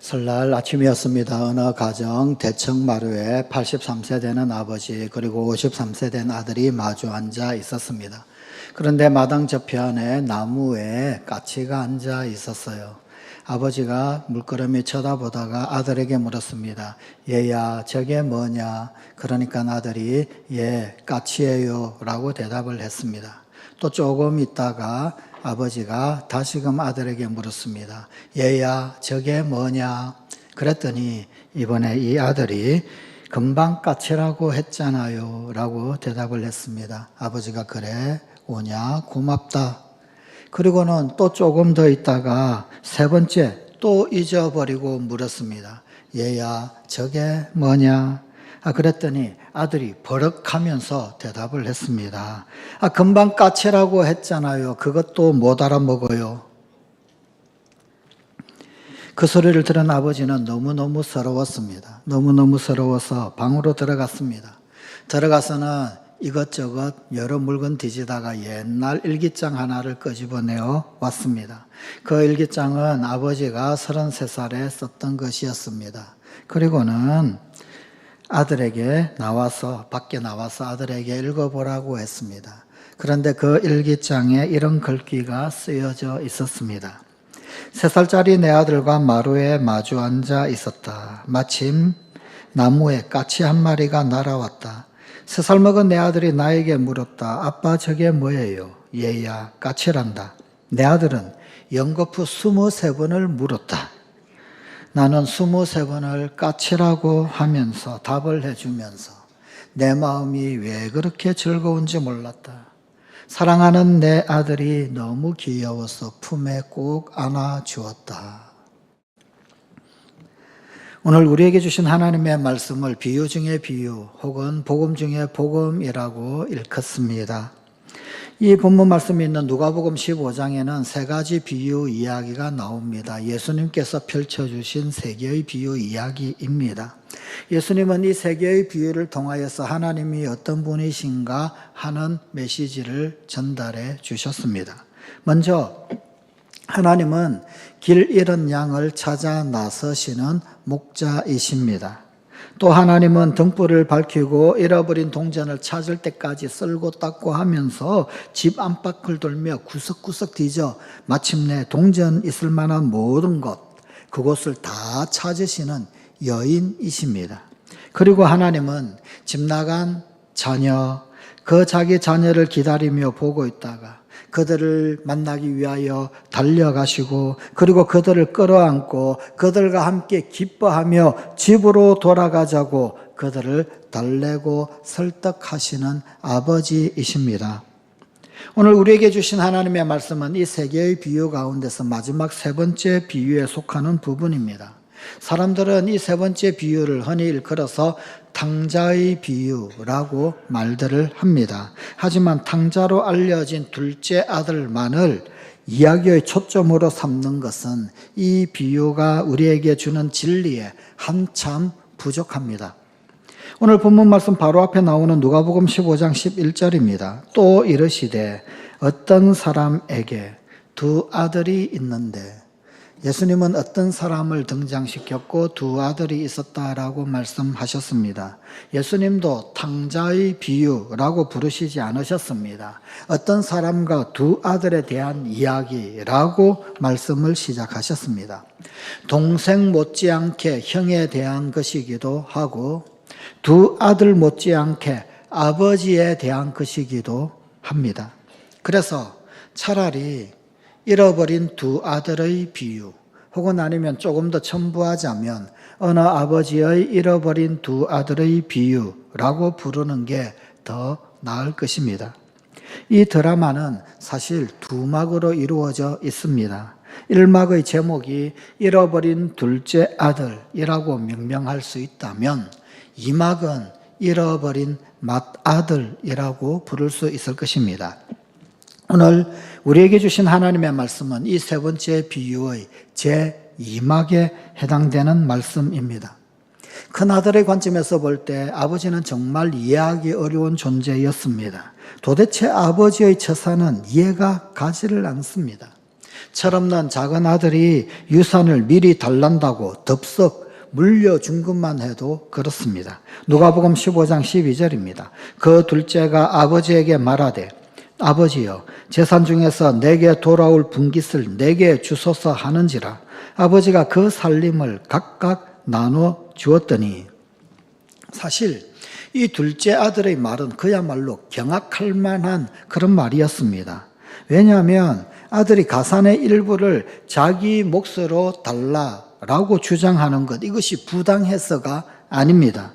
설날 아침이었습니다. 어느 가정 대청 마루에 83세 되는 아버지 그리고 53세 된 아들이 마주 앉아 있었습니다. 그런데 마당 저편에 나무에 까치가 앉아 있었어요. 아버지가 물끄러미 쳐다보다가 아들에게 물었습니다. 얘야, 저게 뭐냐? 그러니까 아들이 예, 까치예요 라고 대답을 했습니다. 또 조금 있다가 아버지가 다시금 아들에게 물었습니다. 얘야, 저게 뭐냐? 그랬더니 이번에 이 아들이 금방 까치라고 했잖아요 라고 대답을 했습니다. 아버지가 그래, 오냐? 고맙다. 그리고는 또 조금 더 있다가 세 번째 또 잊어버리고 물었습니다. 얘야, 저게 뭐냐? 그랬더니 아들이 버럭하면서 대답을 했습니다. 금방 까치라고 했잖아요. 그것도 못 알아먹어요. 그 소리를 들은 아버지는 너무너무 서러웠습니다. 너무너무 서러워서 방으로 들어갔습니다. 들어가서는 이것저것 여러 물건 뒤지다가 옛날 일기장 하나를 끄집어내어 왔습니다. 그 일기장은 아버지가 33살에 썼던 것이었습니다. 그리고는 아들에게 밖에 나와서 아들에게 읽어보라고 했습니다. 그런데 그 일기장에 이런 글귀가 쓰여져 있었습니다. 3살짜리 내 아들과 마루에 마주 앉아 있었다. 마침 나무에 까치 한 마리가 날아왔다. 3살 먹은 내 아들이 나에게 물었다. 아빠, 저게 뭐예요? 얘야, 까치란다. 내 아들은 연거푸 23번을 물었다. 나는 23번을 까치라고 하면서 답을 해주면서 내 마음이 왜 그렇게 즐거운지 몰랐다. 사랑하는 내 아들이 너무 귀여워서 품에 꼭 안아주었다. 오늘 우리에게 주신 하나님의 말씀을 비유 중에 비유 혹은 복음 중에 복음이라고 일컫습니다. 이 본문 말씀이 있는 누가복음 15장에는 3가지 비유 이야기가 나옵니다. 예수님께서 펼쳐주신 3개의 비유 이야기입니다. 예수님은 이 3개의 비유를 통하여서 하나님이 어떤 분이신가 하는 메시지를 전달해 주셨습니다. 먼저 하나님은 길 잃은 양을 찾아 나서시는 목자이십니다. 또 하나님은 등불을 밝히고 잃어버린 동전을 찾을 때까지 쓸고 닦고 하면서 집 안팎을 돌며 구석구석 뒤져 마침내 동전 있을 만한 모든 것, 그곳을 다 찾으시는 여인이십니다. 그리고 하나님은 집 나간 자녀, 그 자기 자녀를 기다리며 보고 있다가 그들을 만나기 위하여 달려가시고 그리고 그들을 끌어안고 그들과 함께 기뻐하며 집으로 돌아가자고 그들을 달래고 설득하시는 아버지이십니다. 오늘 우리에게 주신 하나님의 말씀은 이 3개의 비유 가운데서 마지막 3번째 비유에 속하는 부분입니다. 사람들은 이 3번째 비유를 흔히 일컬어서 탕자의 비유라고 말들을 합니다. 하지만 탕자로 알려진 둘째 아들만을 이야기의 초점으로 삼는 것은 이 비유가 우리에게 주는 진리에 한참 부족합니다. 오늘 본문 말씀 바로 앞에 나오는 누가복음 15장 11절입니다. 또 이르시되 어떤 사람에게 2 아들이 있는데, 예수님은 어떤 사람을 등장시켰고 2 아들이 있었다라고 말씀하셨습니다. 예수님도 탕자의 비유라고 부르시지 않으셨습니다. 어떤 사람과 2 아들에 대한 이야기라고 말씀을 시작하셨습니다. 동생 못지않게 형에 대한 것이기도 하고 2 아들 못지않게 아버지에 대한 것이기도 합니다. 그래서 차라리 잃어버린 2 아들의 비유 혹은 아니면 조금 더 첨부하자면 어느 아버지의 잃어버린 2 아들의 비유라고 부르는 게 더 나을 것입니다. 이 드라마는 사실 2막으로 이루어져 있습니다. 1막의 제목이 잃어버린 둘째 아들이라고 명명할 수 있다면 2막은 잃어버린 맏아들이라고 부를 수 있을 것입니다. 오늘 우리에게 주신 하나님의 말씀은 이 3번째 비유의 제2막에 해당되는 말씀입니다. 큰아들의 관점에서 볼 때 아버지는 정말 이해하기 어려운 존재였습니다. 도대체 아버지의 처사는 이해가 가지를 않습니다. 철없는 작은 아들이 유산을 미리 달란다고 덥석 물려준 것만 해도 그렇습니다. 누가복음 15장 12절입니다. 그 둘째가 아버지에게 말하되 아버지여 재산 중에서 내게 돌아올 분깃을 내게 주소서 하는지라. 아버지가 그 살림을 각각 나눠 주었더니, 사실 이 둘째 아들의 말은 그야말로 경악할 만한 그런 말이었습니다. 왜냐하면 아들이 가산의 일부를 자기 몫으로 달라라고 주장하는 것, 이것이 부당해서가 아닙니다.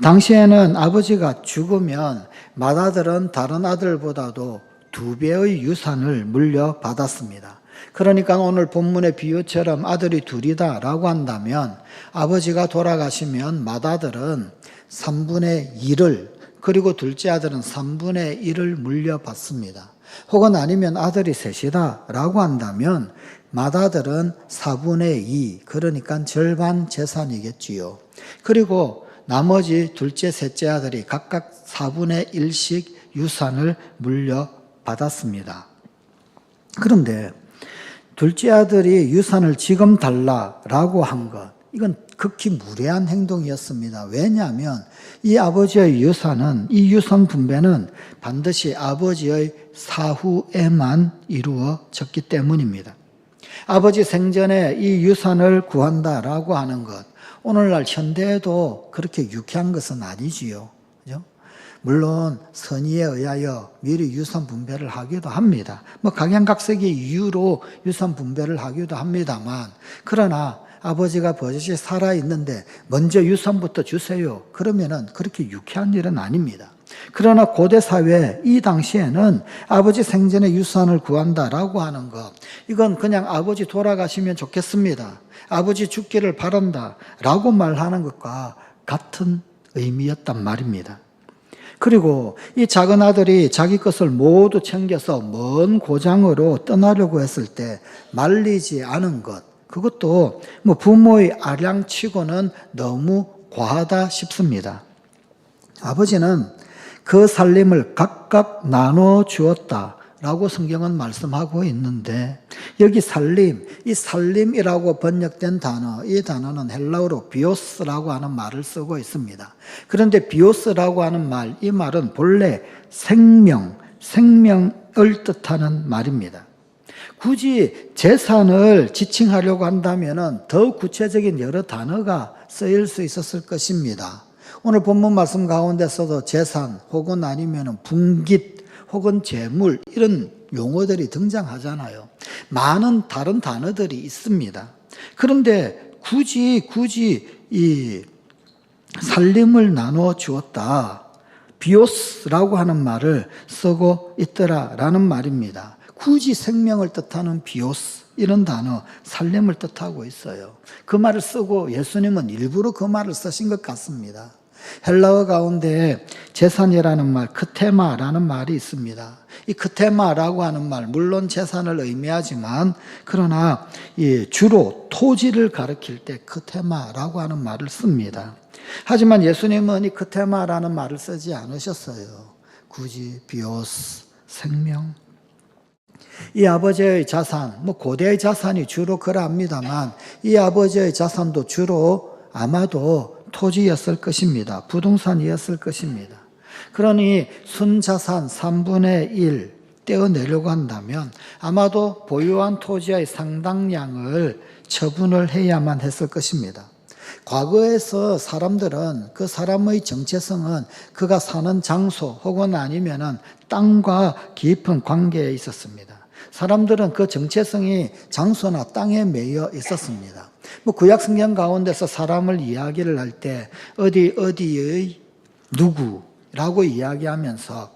당시에는 아버지가 죽으면 맏아들은 다른 아들보다도 2배의 유산을 물려받았습니다. 그러니까 오늘 본문의 비유처럼 아들이 둘이다라고 한다면 아버지가 돌아가시면 맏아들은 3분의 1을, 그리고 둘째 아들은 3분의 1을 물려받습니다. 혹은 아니면 아들이 셋이다라고 한다면 맏아들은 4분의 2, 그러니까 절반 재산이겠지요. 그리고 나머지 둘째, 셋째 아들이 각각 4분의 1씩 유산을 물려받았습니다. 그런데 둘째 아들이 유산을 지금 달라라고 한 것, 이건 극히 무례한 행동이었습니다. 왜냐하면 이 아버지의 유산은, 이 유산 분배는 반드시 아버지의 사후에만 이루어졌기 때문입니다. 아버지 생전에 이 유산을 구한다라고 하는 것, 오늘날 현대에도 그렇게 유쾌한 것은 아니지요. 그죠? 물론 선의에 의하여 미리 유산 분배를 하기도 합니다. 각양각색의 이유로 유산 분배를 하기도 합니다만, 그러나 아버지가 버젓이 살아있는데 먼저 유산부터 주세요. 그러면은 그렇게 유쾌한 일은 아닙니다. 그러나 고대 사회 이 당시에는 아버지 생전에 유산을 구한다라고 하는 것, 이건 그냥 아버지 돌아가시면 좋겠습니다, 아버지 죽기를 바란다라고 말하는 것과 같은 의미였단 말입니다. 그리고 이 작은 아들이 자기 것을 모두 챙겨서 먼 고장으로 떠나려고 했을 때 말리지 않은 것, 그것도 부모의 아량치고는 너무 과하다 싶습니다. 아버지는 그 살림을 각각 나눠 주었다라고 성경은 말씀하고 있는데, 여기 살림, 이 살림이라고 번역된 단어, 이 단어는 헬라어로 비오스라고 하는 말을 쓰고 있습니다. 그런데 비오스라고 하는 말, 이 말은 본래 생명, 생명을 뜻하는 말입니다. 굳이 재산을 지칭하려고 한다면 더 구체적인 여러 단어가 쓰일 수 있었을 것입니다. 오늘 본문 말씀 가운데서도 재산 혹은 아니면 분깃 혹은 재물, 이런 용어들이 등장하잖아요. 많은 다른 단어들이 있습니다. 그런데 굳이 이 살림을 나눠 주었다, 비오스라고 하는 말을 쓰고 있더라라는 말입니다. 굳이 생명을 뜻하는 비오스, 이런 단어, 살림을 뜻하고 있어요. 그 말을 쓰고 예수님은 일부러 그 말을 쓰신 것 같습니다. 헬라어 가운데 재산이라는 말, 크테마라는 말이 있습니다. 이 크테마라고 하는 말, 물론 재산을 의미하지만, 그러나 주로 토지를 가리킬 때 크테마라고 하는 말을 씁니다. 하지만 예수님은 이 크테마라는 말을 쓰지 않으셨어요. 굳이 비오스, 생명. 이 아버지의 자산, 고대의 자산이 주로 그러합니다만, 이 아버지의 자산도 주로 아마도 토지였을 것입니다. 부동산이었을 것입니다. 그러니 순자산 3분의 1 떼어내려고 한다면 아마도 보유한 토지의 상당량을 처분을 해야만 했을 것입니다. 과거에서 사람들은, 그 사람의 정체성은 그가 사는 장소 혹은 아니면은 땅과 깊은 관계에 있었습니다. 사람들은 그 정체성이 장소나 땅에 매여 있었습니다. 구약 성경 가운데서 사람을 이야기를 할 때 어디의 누구라고 이야기하면서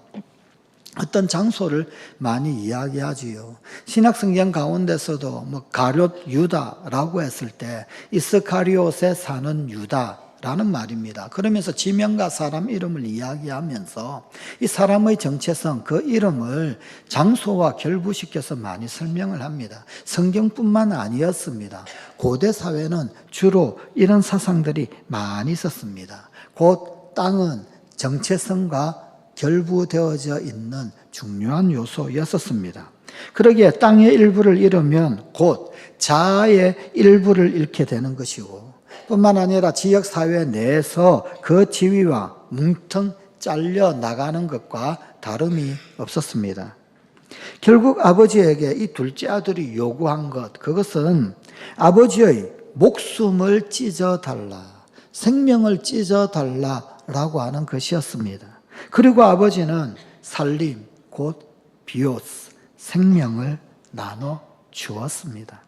어떤 장소를 많이 이야기하지요. 신약 성경 가운데서도 가룟 유다라고 했을 때 이스카리옷에 사는 유다라는 말입니다. 그러면서 지명과 사람 이름을 이야기하면서 이 사람의 정체성, 그 이름을 장소와 결부시켜서 많이 설명을 합니다. 성경뿐만 아니었습니다. 고대 사회는 주로 이런 사상들이 많이 있었습니다. 곧 땅은 정체성과 결부되어져 있는 중요한 요소였었습니다. 그러기에 땅의 일부를 잃으면 곧 자아의 일부를 잃게 되는 것이고, 뿐만 아니라 지역사회 내에서 그 지위와 뭉텅 잘려 나가는 것과 다름이 없었습니다. 결국 아버지에게 이 둘째 아들이 요구한 것, 그것은 아버지의 목숨을 찢어달라, 생명을 찢어달라라고 하는 것이었습니다. 그리고 아버지는 살림, 곧 비오스, 생명을 나눠 주었습니다.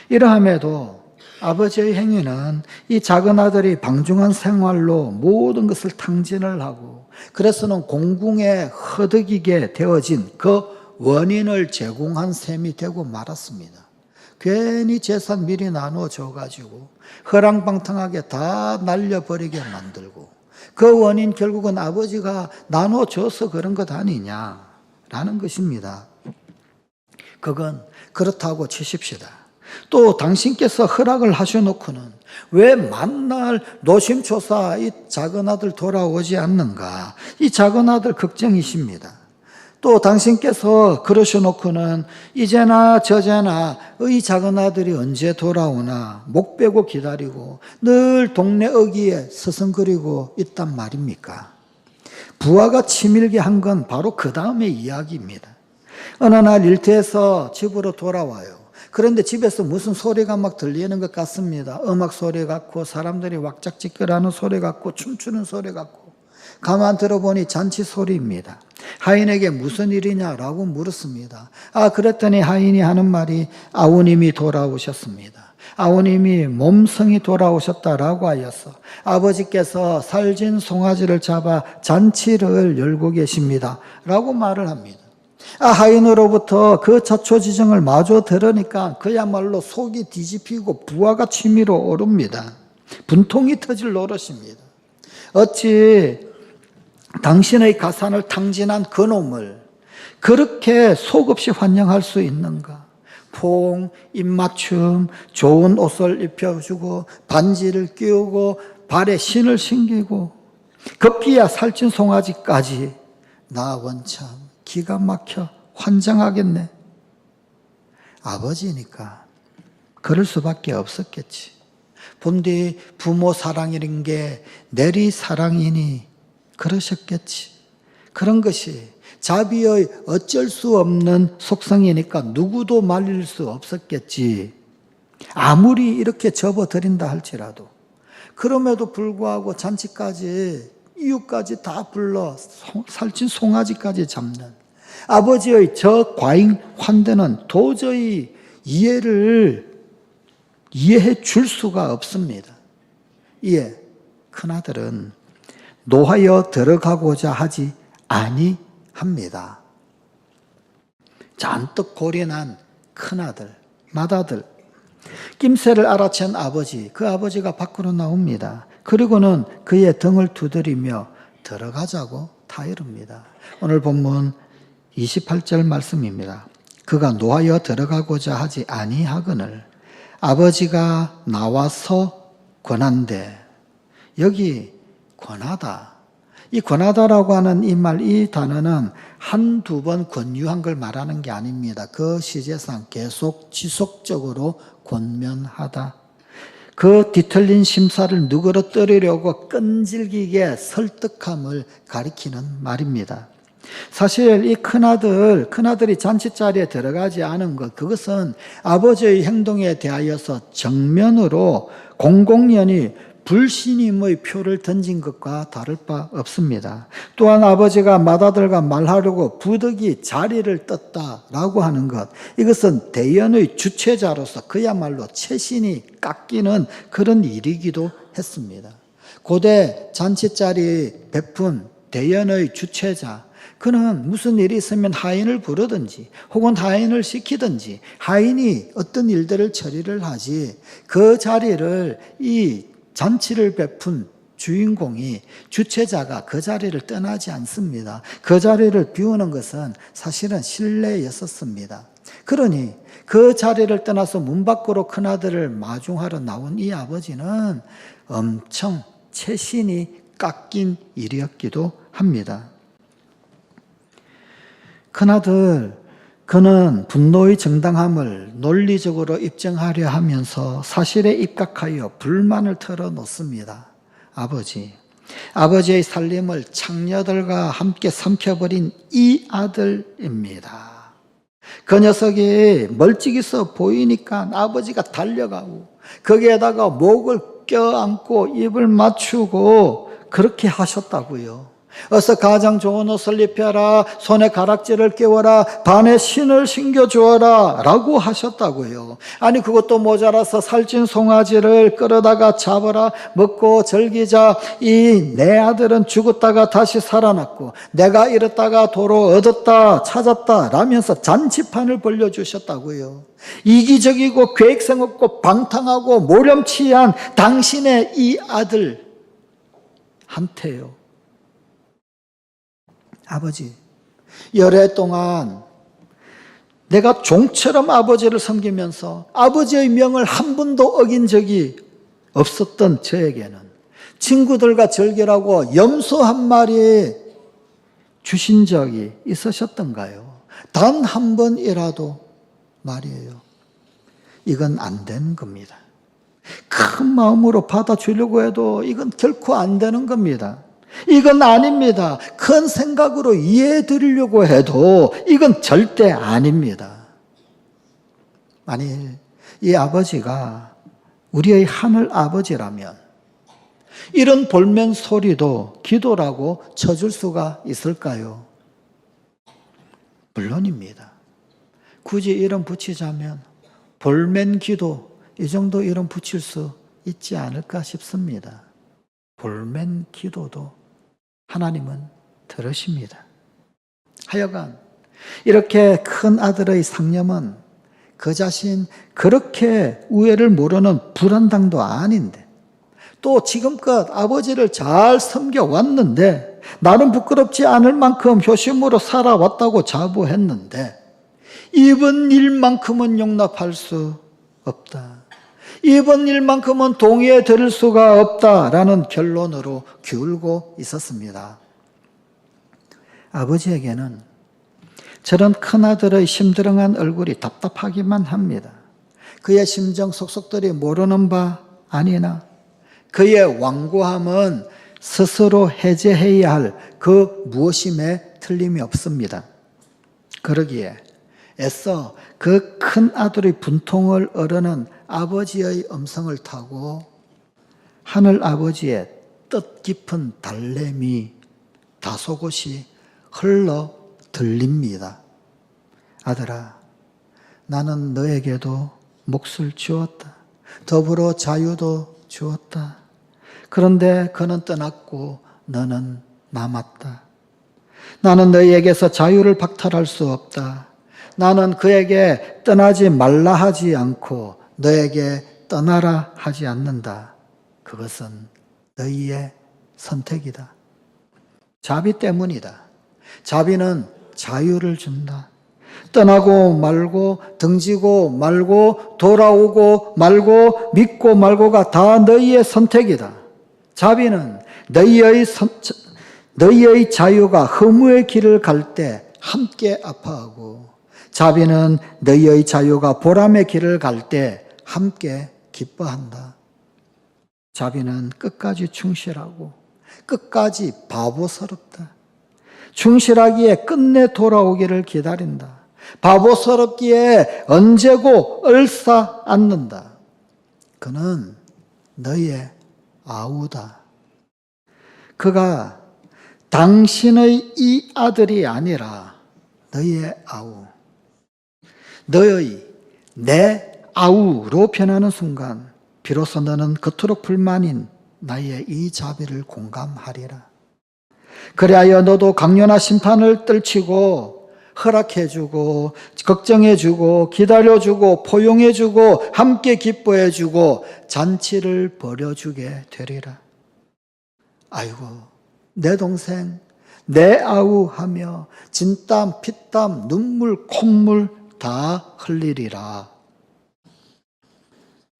이러함에도 아버지의 행위는 이 작은 아들이 방중한 생활로 모든 것을 탕진을 하고, 그래서는 공궁에 허덕이게 되어진 그 원인을 제공한 셈이 되고 말았습니다. 괜히 재산 미리 나눠줘가지고 허랑방탕하게 다 날려버리게 만들고, 그 원인 결국은 아버지가 나눠줘서 그런 것 아니냐라는 것입니다. 그건 그렇다고 치십시다. 또 당신께서 허락을 하셔놓고는 왜 만날 노심초사 이 작은 아들 돌아오지 않는가? 이 작은 아들 걱정이십니다. 또 당신께서 그러셔놓고는 이제나 저제나 이 작은 아들이 언제 돌아오나 목 빼고 기다리고 늘 동네 어귀에 서성거리고 있단 말입니까? 부하가 치밀게 한 건 바로 그 다음의 이야기입니다. 어느 날 일터에서 집으로 돌아와요. 그런데 집에서 무슨 소리가 막 들리는 것 같습니다. 음악 소리 같고 사람들이 왁짝지껄하는 소리 같고 춤추는 소리 같고, 가만 들어보니 잔치 소리입니다. 하인에게 무슨 일이냐라고 물었습니다. 그랬더니 하인이 하는 말이 아우님이 돌아오셨습니다. 아우님이 몸성이 돌아오셨다라고 하여서 아버지께서 살진 송아지를 잡아 잔치를 열고 계십니다 라고 말을 합니다. 하인으로부터 그 자초지정을 마저 들으니까 그야말로 속이 뒤집히고 부하가 치밀어 오릅니다. 분통이 터질 노릇입니다. 어찌 당신의 가산을 탕진한 그놈을 그렇게 속없이 환영할 수 있는가? 포옹, 입맞춤, 좋은 옷을 입혀주고 반지를 끼우고 발에 신을 신기고 급기야 살찐 송아지까지, 나 원참 기가 막혀 환장하겠네. 아버지니까 그럴 수밖에 없었겠지. 본디 부모 사랑이란 게 내리 사랑이니 그러셨겠지. 그런 것이 자비의 어쩔 수 없는 속성이니까 누구도 말릴 수 없었겠지. 아무리 이렇게 접어드린다 할지라도. 그럼에도 불구하고 잔치까지 이웃까지 다 불러 살찐 송아지까지 잡는 아버지의 저 과잉 환대는 도저히 이해해 줄 수가 없습니다. 이에 큰아들은 노하여 들어가고자 하지 아니합니다. 잔뜩 골인한 큰아들, 맏아들, 낌새를 알아챈 아버지, 그 아버지가 밖으로 나옵니다. 그리고는 그의 등을 두드리며 들어가자고 타이릅니다. 오늘 본문 28절 말씀입니다. 그가 노하여 들어가고자 하지 아니하거늘 아버지가 나와서 권한대. 여기 권하다. 이 권하다라고 하는 이 말, 이 단어는 한두 번 권유한 걸 말하는 게 아닙니다. 그 시제상 계속 지속적으로 권면하다. 그 뒤틀린 심사를 누그러뜨리려고 끈질기게 설득함을 가리키는 말입니다. 사실 이 큰아들이 잔치자리에 들어가지 않은 것, 그것은 아버지의 행동에 대하여서 정면으로 공공연히 불신임의 표를 던진 것과 다를 바 없습니다. 또한 아버지가 맏아들과 말하려고 부득이 자리를 떴다라고 하는 것, 이것은 대연의 주체자로서 그야말로 채신이 깎이는 그런 일이기도 했습니다. 고대 잔치자리 베푼 대연의 주체자, 그는 무슨 일이 있으면 하인을 부르든지 혹은 하인을 시키든지 하인이 어떤 일들을 처리를 하지, 그 자리를 이 잔치를 베푼 주인공이, 주체자가 그 자리를 떠나지 않습니다. 그 자리를 비우는 것은 사실은 실례였었습니다. 그러니 그 자리를 떠나서 문 밖으로 큰아들을 마중하러 나온 이 아버지는 엄청 채신이 깎인 일이었기도 합니다. 큰아들, 그는 분노의 정당함을 논리적으로 입증하려 하면서 사실에 입각하여 불만을 털어놓습니다. 아버지의 살림을 창녀들과 함께 삼켜버린 이 아들입니다. 그 녀석이 멀찍이서 보이니까 아버지가 달려가고 거기에다가 목을 껴안고 입을 맞추고 그렇게 하셨다고요. 어서 가장 좋은 옷을 입혀라, 손에 가락지를 끼워라, 발에 신을 신겨주어라 라고 하셨다고요. 아니 그것도 모자라서 살찐 송아지를 끌어다가 잡아라, 먹고 즐기자. 이 내 아들은 죽었다가 다시 살아났고 내가 잃었다가 도로 얻었다 찾았다 라면서 잔치판을 벌려주셨다고요. 이기적이고 계획성 없고 방탕하고 모렴치한 당신의 이 아들한테요. 아버지, 열해 동안 내가 종처럼 아버지를 섬기면서 아버지의 명을 한 번도 어긴 적이 없었던 저에게는 친구들과 즐기라고 염소 한 마리 주신 적이 있으셨던가요? 단 한 번이라도 말이에요. 이건 안 되는 겁니다. 큰 마음으로 받아주려고 해도 이건 결코 안 되는 겁니다. 이건 아닙니다. 큰 생각으로 이해해 드리려고 해도 이건 절대 아닙니다. 만일 이 아버지가 우리의 하늘 아버지라면 이런 볼멘 소리도 기도라고 쳐줄 수가 있을까요? 물론입니다. 굳이 이름 붙이자면 볼멘 기도, 이 정도 이름 붙일 수 있지 않을까 싶습니다. 볼멘 기도도 하나님은 들으십니다. 하여간 이렇게 큰 아들의 상념은 그 자신 그렇게 우애를 모르는 불안당도 아닌데 또 지금껏 아버지를 잘 섬겨왔는데 나는 부끄럽지 않을 만큼 효심으로 살아왔다고 자부했는데 이번 일만큼은 용납할 수 없다. 이번 일만큼은 동의해 드릴 수가 없다라는 결론으로 기울고 있었습니다. 아버지에게는 저런 큰아들의 심드렁한 얼굴이 답답하기만 합니다. 그의 심정 속속들이 모르는 바 아니나 그의 완고함은 스스로 해제해야 할 그 무엇임에 틀림이 없습니다. 그러기에 애써 그 큰아들의 분통을 어르는 아버지의 음성을 타고 하늘 아버지의 뜻깊은 달램이 다소곳이 흘러 들립니다. 아들아, 나는 너에게도 몫을 주었다. 더불어 자유도 주었다. 그런데 그는 떠났고 너는 남았다. 나는 너희에게서 자유를 박탈할 수 없다. 나는 그에게 떠나지 말라 하지 않고 너에게 떠나라 하지 않는다. 그것은 너희의 선택이다. 자비 때문이다. 자비는 자유를 준다. 떠나고 말고 등지고 말고 돌아오고 말고 믿고 말고가 다 너희의 선택이다. 자비는 너희의 자유가 허무의 길을 갈 때 함께 아파하고 자비는 너희의 자유가 보람의 길을 갈 때 함께 기뻐한다. 자비는 끝까지 충실하고 끝까지 바보스럽다. 충실하기에 끝내 돌아오기를 기다린다. 바보스럽기에 언제고 얼싸 안는다. 그는 너희의 아우다. 그가 당신의 이 아들이 아니라 너희의 아우. 너의 내 아우로 변하는 순간 비로소 너는 겉으로 불만인 나의 이 자비를 공감하리라. 그리하여 너도 강연한 심판을 떨치고 허락해주고 걱정해주고 기다려주고 포용해주고 함께 기뻐해주고 잔치를 벌여주게 되리라. 아이고 내 동생 내 아우 하며 진땀 피땀 눈물 콧물 다 흘리리라.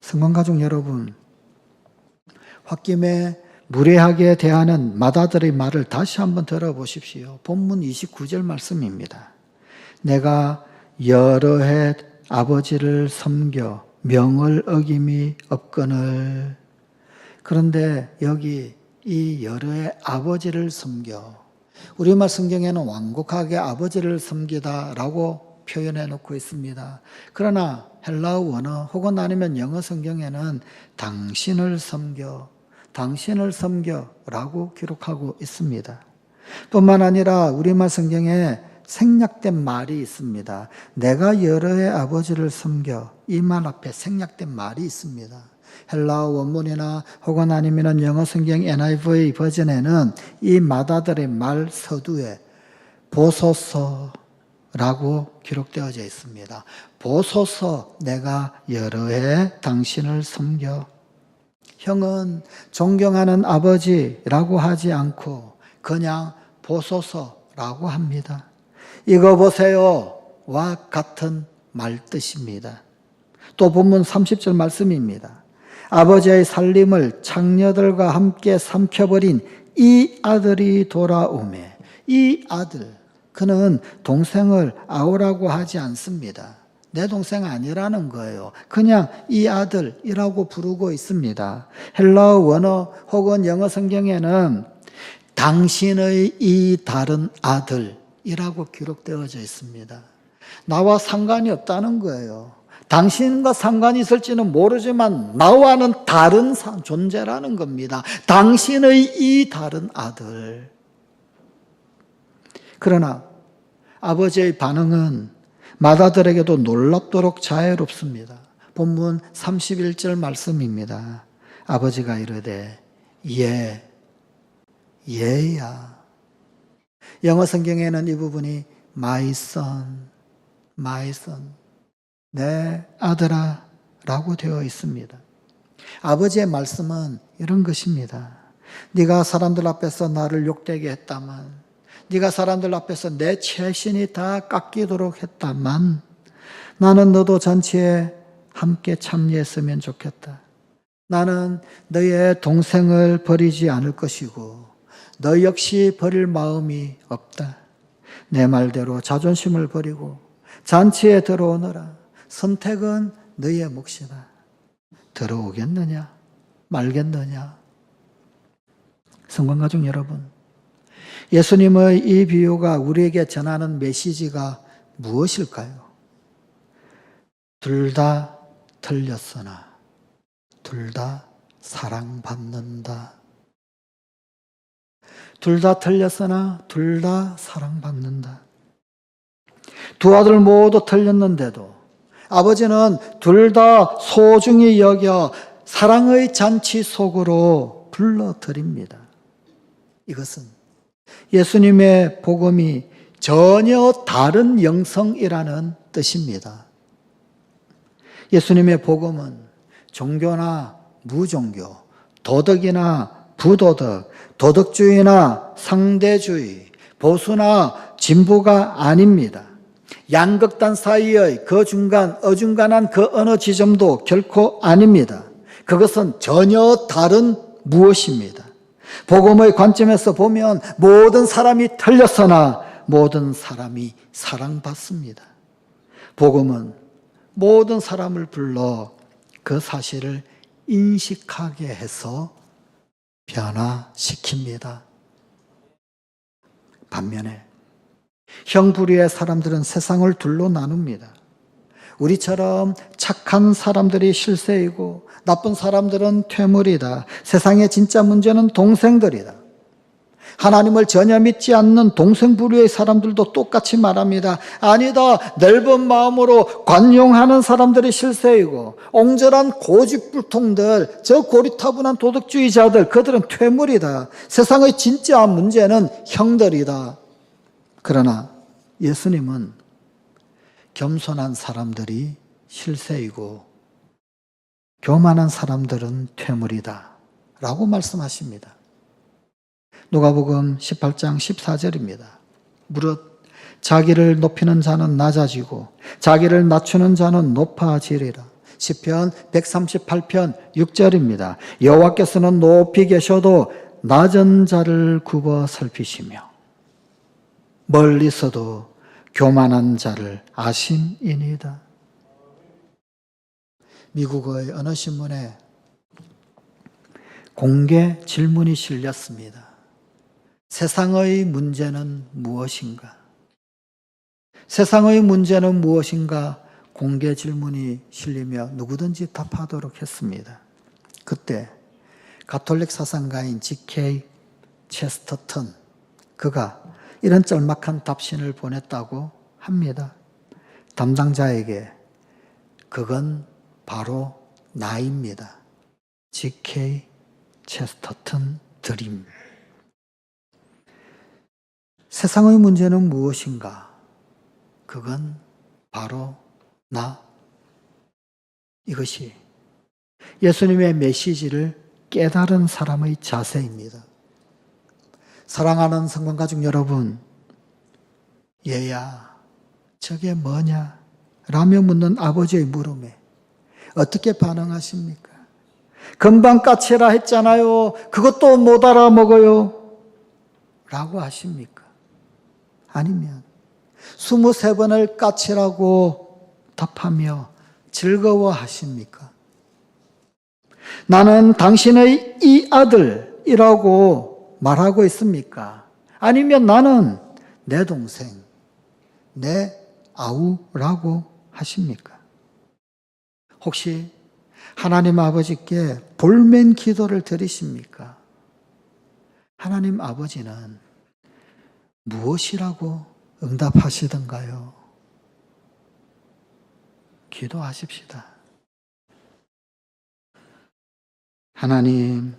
성관가족 여러분, 홧김에 무례하게 대하는 맏아들의 말을 다시 한번 들어보십시오. 본문 29절 말씀입니다. 내가 여러 해 아버지를 섬겨 명을 어김이 없거늘. 그런데 여기 이 여러 해 아버지를 섬겨, 우리말 성경에는 완곡하게 아버지를 섬기다라고 표현해 놓고 있습니다. 그러나 헬라어 원어 혹은 아니면 영어 성경에는 당신을 섬겨라고 기록하고 있습니다. 뿐만 아니라 우리말 성경에 생략된 말이 있습니다. 내가 여러 해 아버지를 섬겨, 이 말 앞에 생략된 말이 있습니다. 헬라어 원문이나 혹은 아니면 영어 성경 NIV 버전에는 이 마다들의 말 서두에 보소서라고 기록되어져 있습니다. 보소서, 내가 여러 해 당신을 섬겨. 형은 존경하는 아버지라고 하지 않고 그냥 보소서라고 합니다. 이거 보세요와 같은 말뜻입니다. 또 본문 30절 말씀입니다. 아버지의 살림을 창녀들과 함께 삼켜버린 이 아들이 돌아오매. 이 아들, 그는 동생을 아우라고 하지 않습니다. 내 동생 아니라는 거예요. 그냥 이 아들이라고 부르고 있습니다. 헬라어 원어 혹은 영어 성경에는 당신의 이 다른 아들이라고 기록되어져 있습니다. 나와 상관이 없다는 거예요. 당신과 상관이 있을지는 모르지만 나와는 다른 존재라는 겁니다. 당신의 이 다른 아들. 그러나 아버지의 반응은 마다들에게도 놀랍도록 자애롭습니다. 본문 31절 말씀입니다. 아버지가 이르되 얘야. 영어 성경에는 이 부분이 my son, 내 아들아 라고 되어 있습니다. 아버지의 말씀은 이런 것입니다. 네가 사람들 앞에서 나를 욕되게 했다만, 네가 사람들 앞에서 내 채신이 다 깎이도록 했다만, 나는 너도 잔치에 함께 참여했으면 좋겠다. 나는 너의 동생을 버리지 않을 것이고 너 역시 버릴 마음이 없다. 내 말대로 자존심을 버리고 잔치에 들어오너라. 선택은 너의 몫이다. 들어오겠느냐 말겠느냐. 성관가족 여러분, 예수님의 이 비유가 우리에게 전하는 메시지가 무엇일까요? 둘 다 틀렸으나 둘 다 사랑받는다. 둘 다 틀렸으나 둘 다 사랑받는다. 두 아들 모두 틀렸는데도 아버지는 둘 다 소중히 여겨 사랑의 잔치 속으로 불러들입니다. 이것은 예수님의 복음이 전혀 다른 영성이라는 뜻입니다. 예수님의 복음은 종교나 무종교, 도덕이나 부도덕, 도덕주의나 상대주의, 보수나 진보가 아닙니다. 양극단 사이의 그 중간, 어중간한 그 어느 지점도 결코 아닙니다. 그것은 전혀 다른 무엇입니다. 복음의 관점에서 보면 모든 사람이 틀렸으나 모든 사람이 사랑받습니다. 복음은 모든 사람을 불러 그 사실을 인식하게 해서 변화시킵니다. 반면에 형부류의 사람들은 세상을 둘로 나눕니다. 우리처럼 착한 사람들이 실세이고 나쁜 사람들은 퇴물이다. 세상의 진짜 문제는 동생들이다. 하나님을 전혀 믿지 않는 동생부류의 사람들도 똑같이 말합니다. 아니다, 넓은 마음으로 관용하는 사람들이 실세이고 옹졸한 고집불통들, 저 고리타분한 도덕주의자들, 그들은 퇴물이다. 세상의 진짜 문제는 형들이다. 그러나 예수님은 겸손한 사람들이 실세이고 교만한 사람들은 퇴물이다 라고 말씀하십니다. 누가복음 18장 14절입니다. 무릇 자기를 높이는 자는 낮아지고 자기를 낮추는 자는 높아지리라. 시편 138편 6절입니다. 여호와께서는 높이 계셔도 낮은 자를 굽어 살피시며 멀리서도 교만한 자를 아심이니이다. 미국의 어느 신문에 공개 질문이 실렸습니다. 세상의 문제는 무엇인가? 세상의 문제는 무엇인가? 공개 질문이 실리며 누구든지 답하도록 했습니다. 그때 가톨릭 사상가인 G.K. 체스터턴, 그가 이런 짤막한 답신을 보냈다고 합니다. 담당자에게 그건 바로 나입니다. G.K. 체스터턴 드림. 세상의 문제는 무엇인가? 그건 바로 나. 이것이 예수님의 메시지를 깨달은 사람의 자세입니다. 사랑하는 성관가족 여러분, 얘야, 저게 뭐냐? 라며 묻는 아버지의 물음에 어떻게 반응하십니까? 금방 까치라 했잖아요. 그것도 못 알아먹어요. 라고 하십니까? 아니면 23번을 까치라고 답하며 즐거워하십니까? 나는 당신의 이 아들이라고 말하고 있습니까? 아니면 나는 내 동생, 내 아우라고 하십니까? 혹시 하나님 아버지께 볼멘 기도를 드리십니까? 하나님 아버지는 무엇이라고 응답하시던가요? 기도하십시다. 하나님,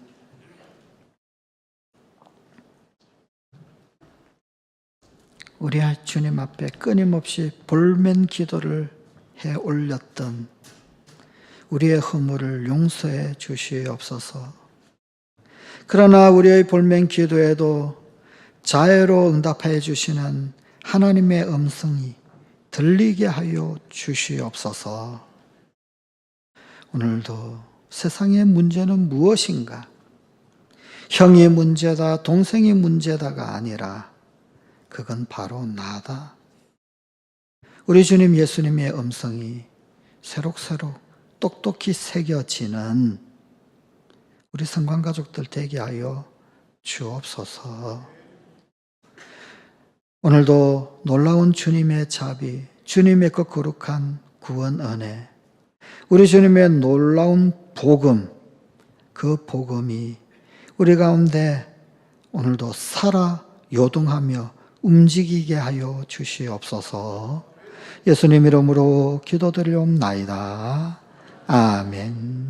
우리 주님 앞에 끊임없이 볼멘 기도를 해 올렸던 우리의 허물을 용서해 주시옵소서. 그러나 우리의 볼멘 기도에도 자애로 응답해 주시는 하나님의 음성이 들리게 하여 주시옵소서. 오늘도 세상의 문제는 무엇인가? 형이 문제다, 동생이 문제다가 아니라 그건 바로 나다. 우리 주님 예수님의 음성이 새록새록 똑똑히 새겨지는 우리 성관가족들 되게 하여 주옵소서. 오늘도 놀라운 주님의 자비, 주님의 그 거룩한 구원 은혜, 우리 주님의 놀라운 복음, 그 복음이 우리 가운데 오늘도 살아 요동하며 움직이게 하여 주시옵소서. 예수님 이름으로 기도드리옵나이다. 아멘.